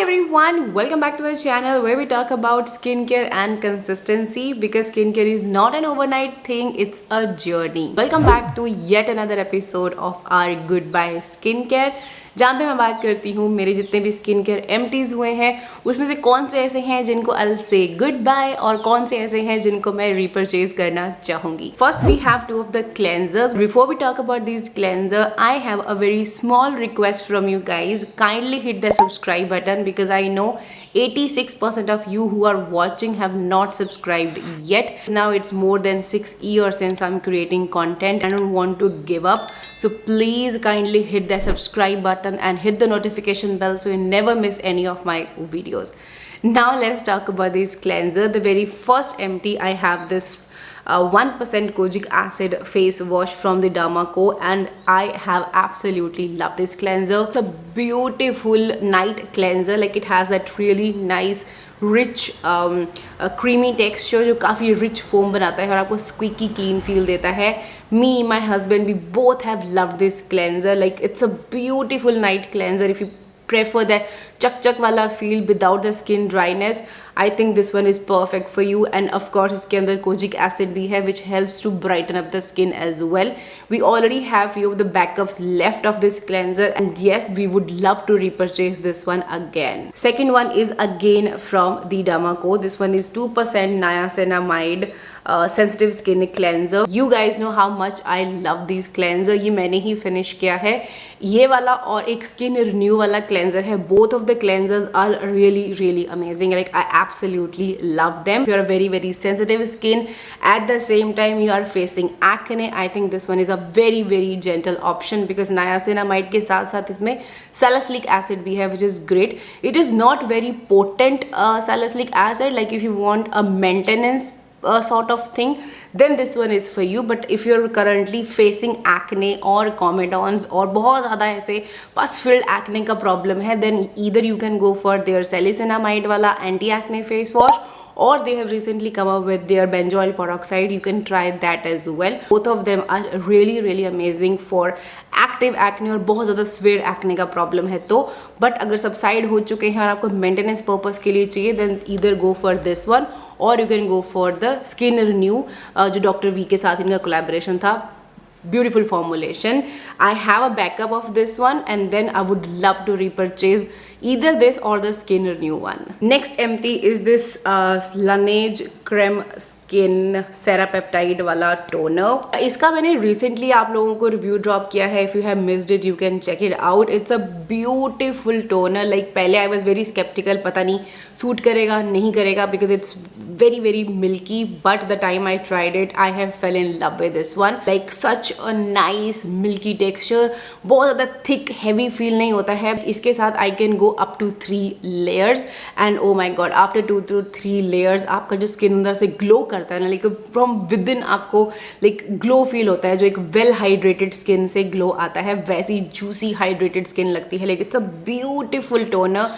everyone, welcome back to the channel where we talk about skincare and consistency because skincare is not an overnight thing, it's a journey. Welcome back to yet another episode of our Goodbye Skincare जहाँ पे मैं बात करती हूँ मेरे जितने भी skin care empties हुए हैं उसमें से कौन से ऐसे हैं जिनको I'll say goodbye और कौन से ऐसे हैं जिनको मैं रीपरचेज करना चाहूँगी. First we have two of the cleansers. Before we talk about these cleanser, I have a very small request from you guys. Kindly hit the subscribe button because I know 86% of you who are watching have not subscribed yet. Now it's more than 6 years since I'm creating content. I don't want to give up. So please kindly hit the subscribe button and hit the notification bell so you never miss any of my videos. Now let's talk about this cleanser. The very first empty, I have this 1% kojic acid face wash from the Derma Co, and I have absolutely loved this cleanser. It's a beautiful night cleanser. Like it has that really nice rich creamy texture जो काफ़ी rich foam बनाता है और आपको squeaky clean feel देता है. Me, my husband, we both have loved this cleanser. Like it's a beautiful night cleanser. If you prefer that चक वाला feel without the skin dryness, I think this one is perfect for you. And of course इसके अंदर kojic acid भी है which helps to brighten up the skin as well. We already have few of the backups left of this cleanser and yes, we would love to repurchase this one again. Second one is again from the Derma Co. This one is 2% niacinamide sensitive skin cleanser. You guys know how much I love these cleanser. ये मैंने ही finish किया है. ये वाला और एक skin renew वाला cleanser है. Both of the cleansers are really amazing. Like I absolutely love them. If you are very sensitive skin, at the same time you are facing acne, I think this one is a very gentle option because niacinamide के साथ साथ इसमें salicylic acid भी है which is great. It is not very potent salicylic acid. Like if you want a maintenance sort of thing, then this one is for you. But if you're currently facing acne or comedons और बहुत ज़्यादा ऐसे pus filled acne का problem है, then either you can go for their salicylamide वाला anti acne face wash or they have recently come up with their benzoyl peroxide. You can try that as well. Both of them are really amazing for active acne और बहुत ज़्यादा severe acne का problem है तो. But अगर subside हो चुके हैं और आपको maintenance purpose के लिए चाहिए, then either go for this one or you can go for the skin renew जो डॉक्टर वी के साथ इनका collaboration था. Beautiful formulation. I have a backup of this one and then I would love to repurchase either this or the skin renew one. Next empty is this Laneige creme skin serapeptide वाला toner. इसका मैंने recently आप लोगों को review drop किया है. If you have missed it, you can check it out. It's a beautiful toner. Like पहले I was very skeptical, पता नहीं suit करेगा नहीं करेगा because it's very milky. But the time I tried it, I have fell in love with this one. Like such a nice milky texture. बहुत ज़्यादा thick heavy feel नहीं होता है. इसके साथ I can go up to 3 layers and oh my god, after 2 to 3 layers आपका जो skin अंदर से glow करता है ना, like from within आपको like glow feel होता है जो एक well hydrated skin से glow आता है वैसी juicy hydrated skin लगती है. Like it's a beautiful toner.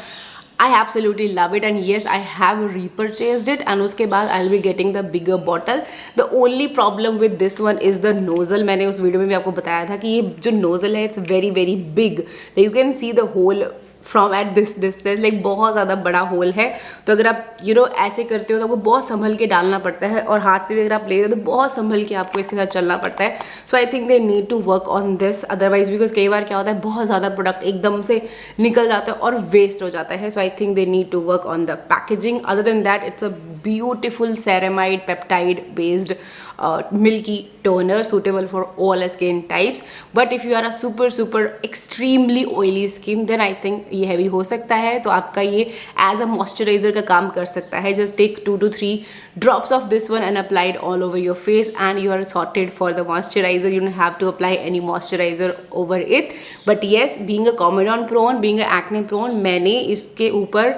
I absolutely love it and yes, I have repurchased it and उसके बाद I'll be getting the bigger bottle. The only problem with this one is the nozzle. मैंने उस video में भी आपको बताया था कि ये जो nozzle है it's very big. You can see the hole from at this distance. Like बहुत ज़्यादा बड़ा होल है तो अगर आप ऐसे करते हो तो आपको बहुत संभल के डालना पड़ता है और हाथ पे भी अगर आप ले रहे हो तो बहुत संभल के आपको इसके साथ चलना पड़ता है. So I think they need to work on this otherwise because कई बार क्या होता है बहुत ज़्यादा प्रोडक्ट एकदम से निकल जाता है और वेस्ट हो जाता है. So I think they need to work on the packaging. Other than that it's a beautiful ceramide peptide based milky toner suitable for all skin types. But if you are a super extremely oily skin, then I think ये heavy हो सकता है तो आपका ये as a moisturizer का काम कर सकता है. Just take 2 to 3 drops of this one and apply it all over your face and you are sorted for the moisturizer. You don't have to apply any moisturizer over it. But yes, being a comedon prone, being a acne prone, मैंने इसके ऊपर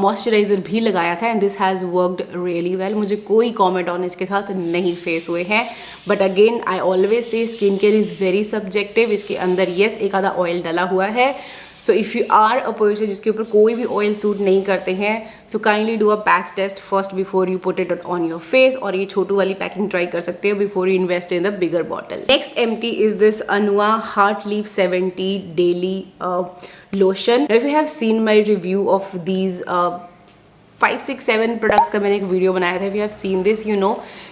moisturizer भी लगाया था and this has worked really well. मुझे कोई comedon इसके साथ नहीं फेस हुए हैं. But again I always say skin care is very subjective. इसके अंदर येस एक आधा ऑयल डला हुआ है so if you are a person जिसके ऊपर कोई भी ऑयल सूट नहीं करते हैं, so kindly do a patch test first before you put it on your face, और ये छोटू वाली पैकिंग ट्राई कर सकते हो before you invest in the bigger bottle. Next empty is this Anua Heart Leaf 70 Daily Lotion. If you have seen my review of these 5, 6, 7 products का मैंने एक वीडियो बनाया था. If you have seen this you know,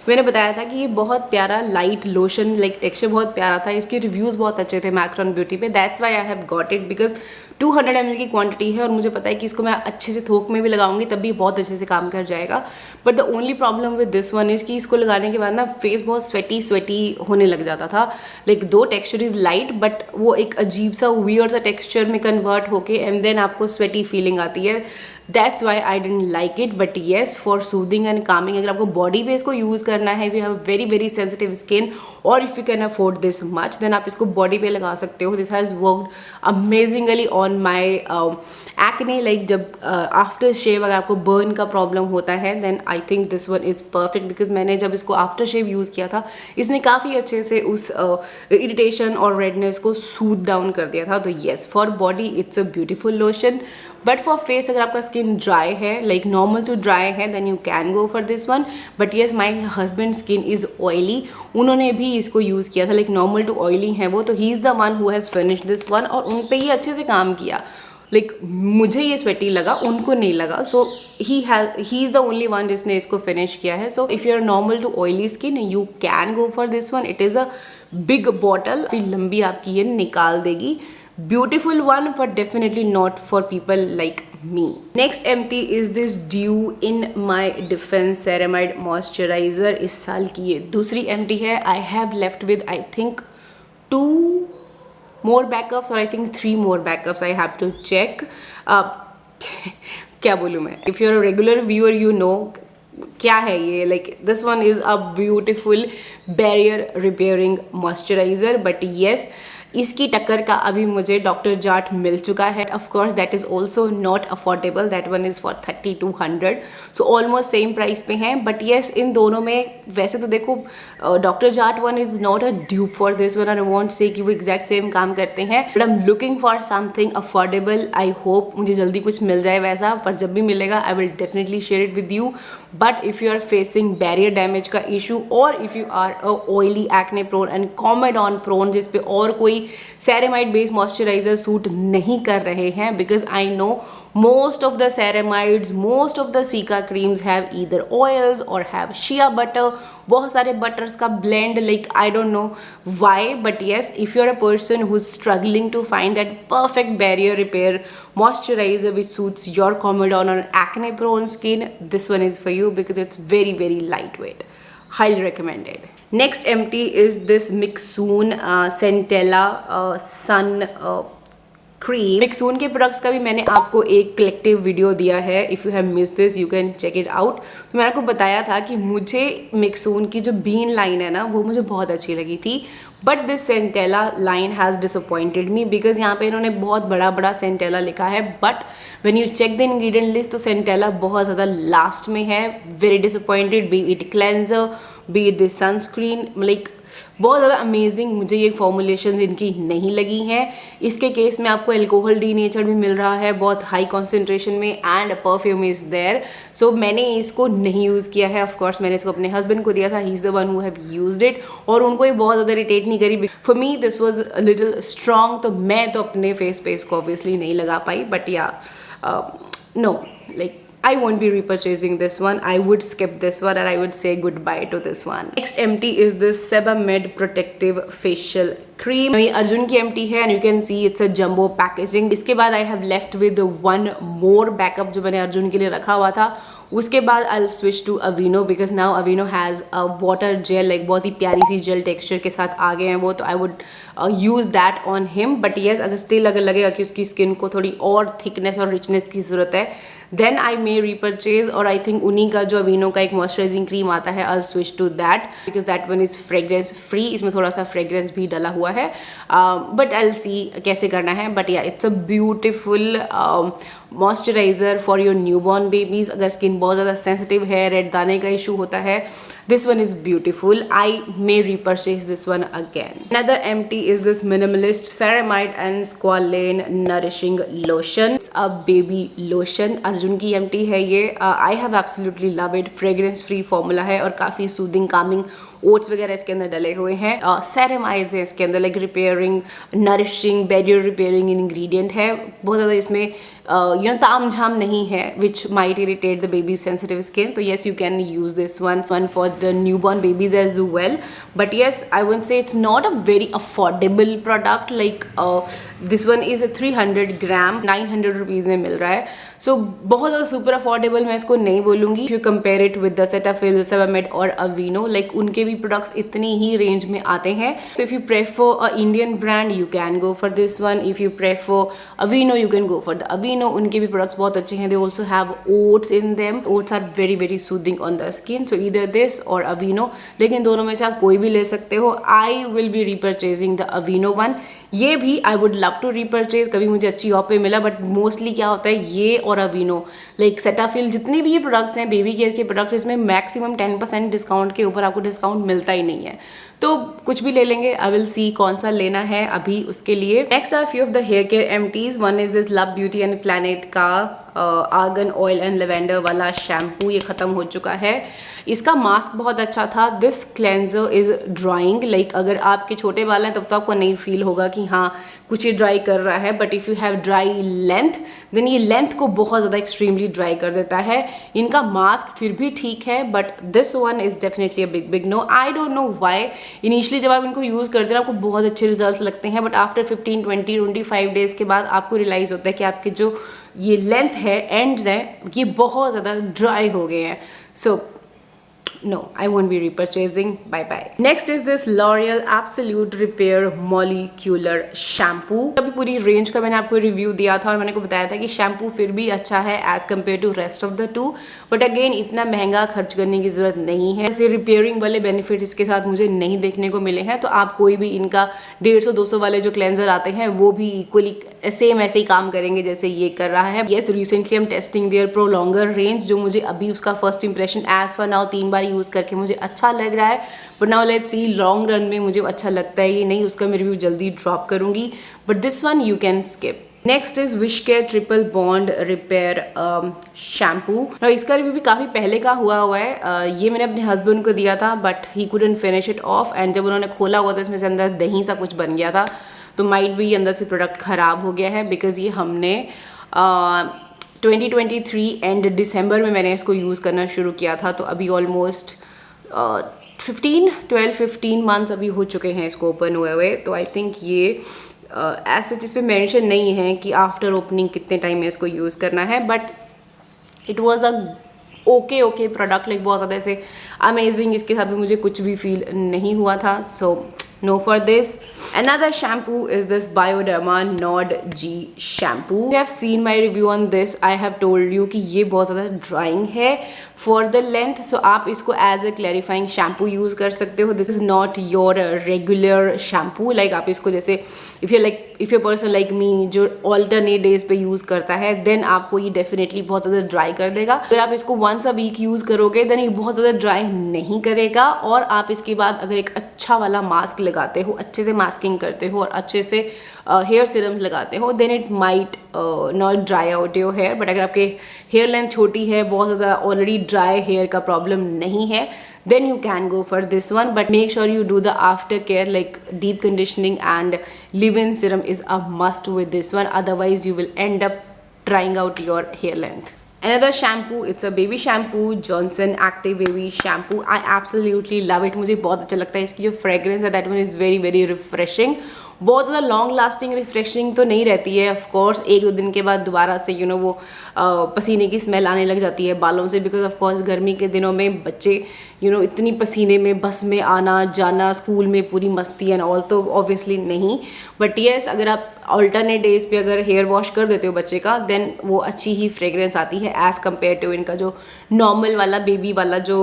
मैंने बताया था कि ये बहुत प्यारा लाइट लोशन, लाइक टेक्सचर बहुत प्यारा था. इसके रिव्यूज़ बहुत अच्छे थे मैक्रोन ब्यूटी पे. That's why I have got it, because 200 ml की क्वांटिटी है और मुझे पता है कि इसको मैं अच्छे से थोक में भी लगाऊंगी तब भी बहुत अच्छे से काम कर जाएगा. But the only problem with this one is कि इसको लगाने के बाद ना फेस बहुत स्वेटी होने लग जाता था. लाइक दो टेक्सचर इज़ लाइट बट वो एक अजीब सा वियर्ड सा टेक्सचर में कन्वर्ट होके एंड देन आपको स्वेटी फीलिंग आती है. That's why I didn't like it. But yes, for soothing and calming, अगर आपको बॉडी पे इसको यूज़ करना है, if you have very very sensitive skin और if you can afford this much, then आप इसको बॉडी पे लगा सकते हो. This has worked amazingly on my acne. Like जब आफ्टर शेव अगर आपको बर्न का प्रॉब्लम होता है, then I think this one is perfect, because मैंने जब इसको आफ्टर शेव यूज़ किया था, इसने काफ़ी अच्छे से उस इरिटेशन और रेडनेस को सूद डाउन कर दिया था. तो yes, for body it's a beautiful lotion. But for face, अगर आपका स्किन ड्राई है, लाइक नॉर्मल टू ड्राई है, then you can go for this one. But yes, my husband skin is oily. उन्होंने भी इसको यूज़ किया था, like normal to oily है वो, तो ही is the one who has finished this one और उन पर ये अच्छे से काम किया. लाइक मुझे ये स्वेटी लगा, उनको नहीं लगा. So he is the only one जिसने इसको फिनिश किया है. So if you are normal to oily skin, you can go for this one. It is a big bottle, फिर लंबी आपकी ये निकाल देगी. Beautiful one, but definitely not for people like me. Next empty is this Dew in My Defense Ceramide Moisturizer. इस साल की ये दूसरी empty है. I have left with I think 2 more backups or I think 3 more backups. I have to check. क्या बोलूँ मैं? If you're a regular viewer, you know क्या है ये. Like this one is a beautiful barrier repairing moisturiser. But yes, इसकी टक्कर का अभी मुझे डॉक्टर जाट मिल चुका है. Of course that is also not affordable. That one is for 3200. So almost same price पे हैं. बट येस, इन दोनों में वैसे तो देखो, doctor Jat one is not a due for this one. I want से कि वो एग्जैक्ट सेम काम करते हैं. But I am looking for something affordable. I hope मुझे जल्दी कुछ मिल जाए वैसा, पर जब भी मिलेगा I will definitely share it with you. But if you are facing barrier damage का issue or if you are a oily acne prone and comedone prone जिस पे और कोई ceramide based moisturizer सूट नहीं कर रहे हैं, because I know most of the ceramides, most of the Cica creams have either oils or have shea butter. बहुत सारे butters का blend, like I don't know why, but yes, if you're a person who's struggling to find that perfect barrier repair moisturizer which suits your comedone or acne prone skin, this one is for you because it's very very lightweight. Highly recommended. Next empty is this Mixoon Centella Sun cream. Mixsoon के products का भी मैंने आपको एक collective video दिया है. If you have miss this you can check it out. तो मैंने आपको बताया था कि मुझे मिक्सून की जो बीन लाइन है ना, वो मुझे बहुत अच्छी लगी थी. But this centella line has disappointed me, because यहाँ पे इन्होंने बहुत बड़ा बड़ा सेंटेला लिखा है. But when you check the ingredient list, तो सेंटेला बहुत ज़्यादा लास्ट में है. Very disappointed. Be it cleanser, be it this sunscreen, like बहुत ज़्यादा अमेजिंग मुझे ये फॉर्मुलेशन इनकी नहीं लगी हैं. इसके केस में आपको एल्कोहल डी नेचर भी मिल रहा है बहुत हाई कॉन्सेंट्रेशन में, एंड परफ्यूम इज़ देयर. सो मैंने इसको नहीं यूज़ किया है. ऑफकोर्स मैंने इसको अपने हस्बैंड को दिया था. ही is the one who have used it, और उनको ये बहुत ज़्यादा इरिटेट नहीं करी. For me this was a little strong, तो मैं तो अपने फेस पे इसको ऑब्वियसली नहीं लगा पाई. But yeah no, like I won't be repurchasing this one. I would skip this one and I would say goodbye to this one. Next empty is this Sebamed Protective Facial Cream. ये अर्जुन की empty है and you can see it's a jumbo packaging. इसके बाद I have left with one more backup जो मैंने अर्जुन के लिए रखा हुआ था. उसके बाद I'll switch to Aveeno because now Aveeno has a water gel, like बहुत ही प्यारी सी जेल टेक्सचर के साथ आ गए हैं वो. तो I would use that on him. But yes, अगर still अगर लगेगा कि उसकी स्किन को थोड़ी और थिकनेस और रिचनेस की ज़रूरत है, देन आई मे रीपरचेज. और आई थिंक उन्हीं का जो अवीनो का एक मॉइस्चराइजिंग क्रीम आता है, I switch to that because that one is fragrance free. इसमें थोड़ा सा फ्रेग्रेंस भी डला हुआ है. बट आई सी कैसे करना है. बट या, it's a beautiful moisturiser for your newborn babies. अगर स्किन बहुत ज़्यादा सेंसिटिव है, रेड दाने का इशू होता है, This one is beautiful. I may repurchase this one again. Another empty is this Minimalist Ceramide and Squalane Nourishing Lotion. It's a baby lotion. Arjun की empty है ये. I have absolutely love it. Fragrance free formula है और काफ़ी soothing, calming oats वगैरह इसके अंदर डले हुए हैं. सेरेमाइड्स है इसके अंदर, like repairing, nourishing, barrier repairing ingredient है. बहुत ज़्यादा इसमें ताम झाम नहीं है which might irritate the baby sensitive skin. तो yes, you can use this one for the newborn babies as well. But yes, I would say it's not a very affordable product. Like this one is 300 gram 900 rupees में मिल रहा है. सो बहुत ज़्यादा super affordable मैं इसको नहीं बोलूँगी. If you compare it with the Cetaphil, Sebamed और अवीनो, लाइक उनके भी प्रोडक्ट्स इतनी ही रेंज में आते हैं. So if you prefer a Indian brand, you can go for this one. If you prefer Aveeno, you can go for the Aveeno. उनके भी products बहुत अच्छे हैं. They also have oats in them. Oats are very very soothing on the skin. So either this or Aveeno, लेकिन दोनों में से आप कोई भी ले सकते हो. I will be repurchasing the Aveeno one. ये भी I would love to repurchase, कभी मुझे अच्छी ऑफ पे मिला. बट मोस्टली क्या होता है, ये और अवीनो, लाइक सेटाफिल, जितने भी ये प्रोडक्ट्स हैं बेबी केयर के प्रोडक्ट्स, इसमें मैक्सिमम 10% डिस्काउंट के ऊपर आपको डिस्काउंट मिलता ही नहीं है. तो कुछ भी ले लेंगे. आई विल सी कौन सा लेना है अभी उसके लिए. Next are few of the hair care empties. One is this love beauty and planet का आर्गन ऑयल एंड लेवेंडर वाला शैम्पू. ये खत्म हो चुका है. इसका मास्क बहुत अच्छा था. This cleanser is drawing. Like अगर आपके छोटे बाल हैं तब तो आपको नहीं फील होगा कि हाँ कुछ ये ड्राई कर रहा है. But if you have dry length, then ये लेंथ को बहुत ज़्यादा एक्सट्रीमली ड्राई कर देता है. इनका मास्क फिर भी ठीक है, but this one is definitely a big no. I don't know why. Initially जब आप इनको यूज़ करते हैं आपको बहुत अच्छे रिजल्ट्स लगते हैं, बट आफ्टर 15, 20, 25 डेज़ के बाद आपको रियलाइज़ होता है कि आपके जो ये लेंथ है, एंड्स हैं, ये बहुत ज़्यादा ड्राई हो गए हैं. सो no, I won't be repurchasing. Bye bye. Next is this L'Oreal Absolute Repair Molecular Shampoo. अभी पूरी रेंज का मैंने आपको रिव्यू दिया था और मैंने को बताया था कि शैम्पू फिर भी अच्छा है as compare to rest of the two. But again इतना महंगा खर्च करने की जरूरत नहीं है. ऐसे रिपेयरिंग वाले बेनिफिट्स इसके साथ मुझे नहीं देखने को मिले हैं. तो आप कोई भी इनका 150-200 वाले जो क्लेंजर आते हैं वो भी इक्वली सेम ऐसे ही काम करेंगे जैसे ये कर रहा है. येस, रिसेंटली हम testing their pro longer range, जो मुझे अभी उसका first impression as for now 3 बार यूज़ करके मुझे अच्छा लग रहा है. But now let's see long run में मुझे अच्छा लगता है ये नहीं, उसका मैं रिव्यू जल्दी ड्रॉप करूंगी. But this one you can skip. Next is wish care triple bond repair shampoo. इसका रिव्यू भी काफ़ी पहले का हुआ है. ये मैंने अपने हस्बैंड को दिया था but he couldn't finish it of. And जब उन्होंने खोला हुआ था इसमें से अंदर दही सा कुछ बन गया था. तो माइट भी अंदर से प्रोडक्ट ख़राब हो गया है, बिकॉज ये हमने 2023 एंड दिसंबर में मैंने इसको यूज़ करना शुरू किया था. तो अभी ऑलमोस्ट 12-15 मंथ्स अभी हो चुके हैं इसको ओपन हुए हुए. तो आई थिंक ये ऐसे जिस पे मेंशन नहीं है कि आफ्टर ओपनिंग कितने टाइम में इसको यूज़ करना है. But it was a okay product. Like बहुत ज़्यादा ऐसे अमेजिंग इसके साथ भी मुझे कुछ भी फील नहीं हुआ था. सो no for this. Another shampoo is this Bioderma Nod G shampoo. If you have seen my review on this, I have told you कि ये बहुत ज़्यादा drying है for the length. So आप इसको as a clarifying shampoo use कर सकते हो. This is not your regular shampoo. Like आप इसको जैसे if you're person like me जो alternate days पे use करता है, then आपको ये definitely बहुत ज़्यादा dry कर देगा. अगर आप इसको once a week use करोगे then ये बहुत ज़्यादा dry नहीं करेगा. और आप इसके बाद अगर एक अच्छा वाला मास्क लगाते हो, अच्छे से मास्किंग करते हो और अच्छे से हेयर सीरम्स लगाते हो, then it might not dry out your hair. But अगर आपके हेयर लेंथ छोटी है, बहुत ज़्यादा ऑलरेडी ड्राई हेयर का प्रॉब्लम नहीं है, then you can go for this one. But make sure you do the aftercare like deep conditioning and leave-in serum is a must with this one. Otherwise you will end up drying out your hair length. Another shampoo, it's a baby shampoo, Johnson Active Baby Shampoo. I absolutely love it. मुझे बहुत अच्छा लगता है. इसकी जो fragrance है that one is very very refreshing. बहुत ज़्यादा लॉन्ग लास्टिंग रिफ्रेशिंग तो नहीं रहती है ऑफ कोर्स. 1-2 दिन के बाद दोबारा से वो पसीने की स्मेल आने लग जाती है बालों से, बिकॉज ऑफ कोर्स गर्मी के दिनों में बच्चे इतनी पसीने में बस में आना जाना, स्कूल में पूरी मस्ती एंड ऑल, तो ऑब्वियसली नहीं. बट येस, अगर आप अल्टरनेट डेज पे अगर हेयर वॉश कर देते हो बच्चे का, देन वो अच्छी ही फ्रेग्रेंस आती है एज़ कम्पेयर टू इनका जो नॉर्मल वाला बेबी वाला जो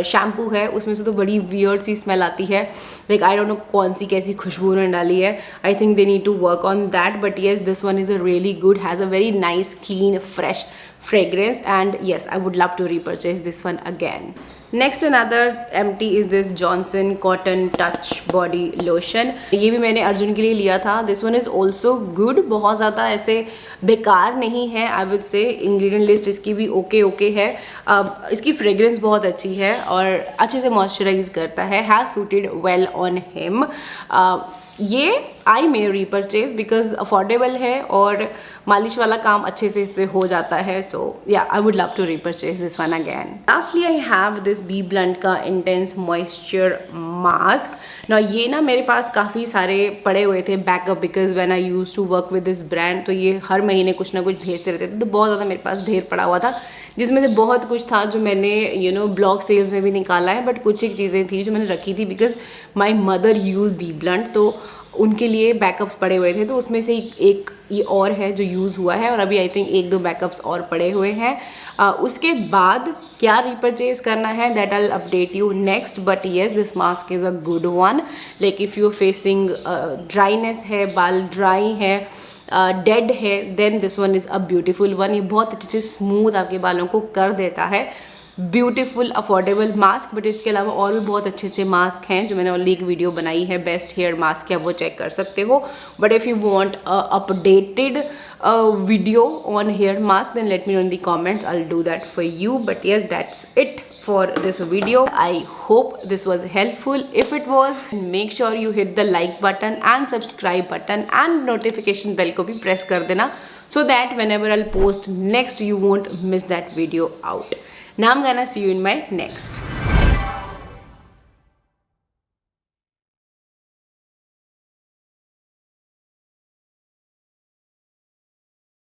शैम्पू है, उसमें से तो बड़ी वियर्ड सी स्मेल आती है. लाइक आई डोंट नो कौन सी कैसी खुशबू उन्होंने डाली है. I think they need to work on that. But yes, this one is a really good, has a very nice clean fresh fragrance, and yes, I would love to repurchase this one again. Next another empty is this Johnson cotton touch body lotion. ये भी मैंने अर्जुन के लिए लिया था। This one is also good, बहुत ज़्यादा ऐसे बेकार नहीं है। आई वुड से इंग्रेडिएंट लिस्ट इसकी भी ओके है। इसकी फ्रेग्रेंस बहुत अच्छी है और अच्छे से मॉइस्चराइज करता है। Has suited well on him. ये आई मे रीपरचेज बिकॉज अफोर्डेबल है और मालिश वाला काम अच्छे से इससे हो जाता है। सो या I would love to repurchase this one again. Lastly I have this BBlunt का इंटेंस मॉइस्चर मास्क ना। ये ना मेरे पास काफ़ी सारे पड़े हुए थे backup because when I use to work with this brand, तो ये हर महीने कुछ ना कुछ भेजते रहते थे, तो बहुत ज़्यादा मेरे पास ढेर पड़ा हुआ था, जिसमें से बहुत कुछ था जो मैंने ब्लॉग सेल्स में भी निकाला है, बट कुछ एक चीज़ें थी जो मैंने रखी थी because my mother use BBlunt, तो उनके लिए बैकअप्स पड़े हुए थे। तो उसमें से एक ये और है जो यूज़ हुआ है और अभी आई थिंक 1-2 बैकअप्स और पड़े हुए हैं। उसके बाद क्या रिपरचेज करना है that I will update you next, but yes this mask is a good one. Like if you facing dryness है, बाल ड्राई है, डेड है, then this one is a beautiful one. ये बहुत अच्छे से स्मूथ आपके बालों को कर देता है। ब्यूटीफुल अफोर्डेबल मास्क, बट इसके अलावा और भी बहुत अच्छे अच्छे मास्क हैं जो मैंने ऑलरेडी एक वीडियो बनाई है बेस्ट हेयर मास्क की, आप वो चेक कर सकते हो। But if you want updated video on hair mask then let me know in the comments, I will do that for you. But yes that's it for this video. I hope this was helpful. If it was, make sure you hit the like button and subscribe button and notification bell को भी press कर देना so that whenever I'll post next you won't miss that video out. Now I'm gonna see you in my next.